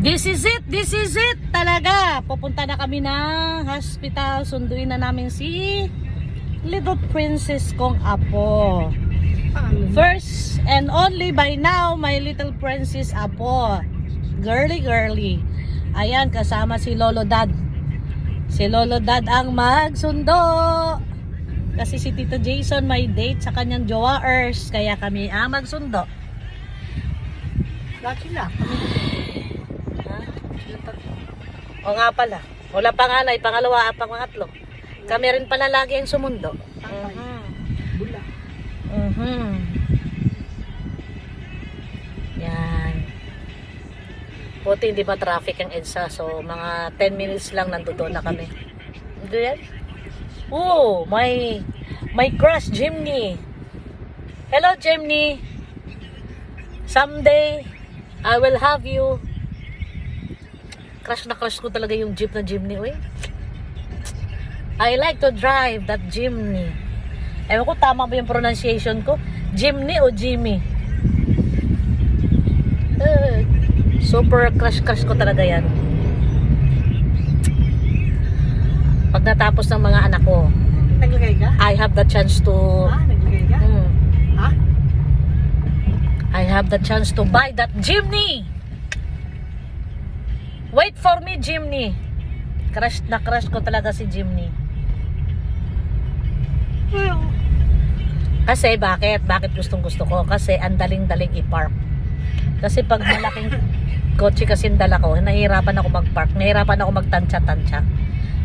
This is it talaga. Pupunta na kami ng hospital. Sunduin na namin si little princess kong apo. First and only by now, my little princess apo. Girly. Ayan, kasama si Lolo Dad. Si Lolo Dad ang magsundo. Kasi si Tito Jason may date sa kanyang jowaers. Kaya kami ang magsundo. Lahat sila. O nga pala. Wala panganay, pangalawa, pangatlo. Kami rin pala lagi ang sumundo. Bula. Yan. Buti hindi pa traffic ang EDSA. So, mga 10 minutes lang nandoon na kami. Ito yan? Oh, my crush, Jimny. Hello, Jimny. Someday, I will have you. Crush na crush ko talaga yung jeep na Jimny. Uy. I like to drive that Jimny. Ewan ko tama ba yung pronunciation ko? Jimny o Jimmy? Super crush ko talaga yan. Pag natapos ng mga anak ko, Naglagay ka? I have the chance to Naglagay ka? Ha? I have the chance to buy that Jimny. Wait for me, Jimny. Crush na crush ko talaga si Jimny. Kasi bakit? Bakit gustong gusto ko? Kasi ang daling-daling i-park. Kasi pag malaking kotse kasi dala ko, nahihirapan ako mag-park. Nahihirapan ako magtansya-tansya.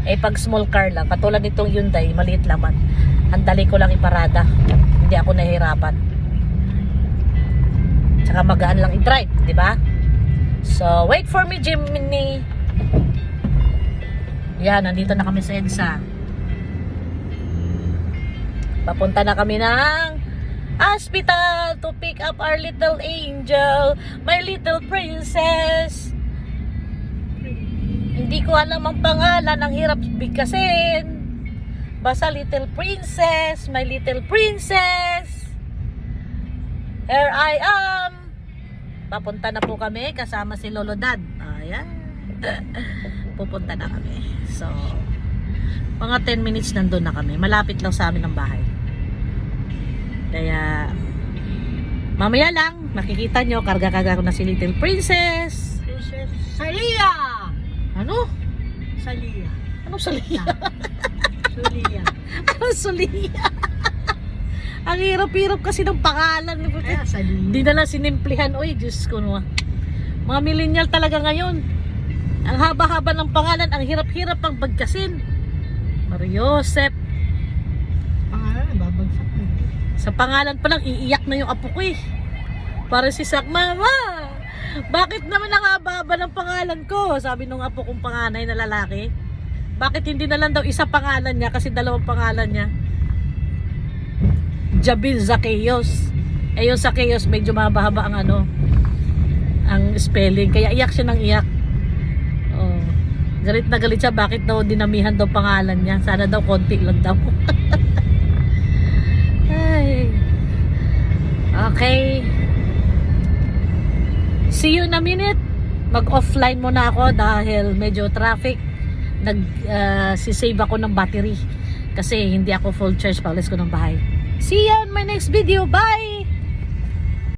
Eh pag small car lang, katulad nitong Hyundai, maliit naman. Ang dali ko lang iparada. Hindi ako nahihirapan. Tsaka magaan lang i-drive, di ba? So, wait for me, Jimmy. Yan, nandito na kami sa EDSA. Papunta na kami ng hospital to pick up our little angel, my little princess. Hindi ko alam ang pangalan, ang hirap bigkasin. Basta little princess, my little princess. Here I am. Papunta na po kami kasama si Lolo Dad. Ayan. Pupunta na kami. So, mga 10 minutes nandun na kami. Malapit lang sa amin ang bahay. Kaya, mamaya lang, makikita nyo, karga-karga ko na si Little Princess. Princess Salia! Ano? Salia. Anong Salia? Salia. Anong Salia? Ang hirap-hirap kasi ng pangalan. Kaya Salia. Hindi na lang sinimplihan. Uy, Diyos ko no. Mga millennial talaga ngayon. Ang haba-haba ng pangalan, ang hirap-hirap pang bagkasin. Mariosep. Pangalan, babagsak mo. Sa pangalan pa lang, iiyak na yung apo ko eh. Para si Sak, Mama, bakit naman ang haba-haba ng pangalan ko? Sabi nung apo kong panganay na lalaki. Bakit hindi na lang daw isa pangalan niya kasi dalawang pangalan niya? Jabil Zacchaeus. Eh yung Zacchaeus medyo mahaba-haba ang ano, ang spelling. Kaya iyak siya ng iyak. Oh. Galit na galit siya. Bakit daw dinamihan daw pangalan niya? Sana daw konti lang daw. Ay. Okay. See you in a minute. Mag-offline muna ako dahil medyo traffic. Sisave ako ng battery. Kasi hindi ako full charge pag alis ko ng bahay. See you in my next video. Bye!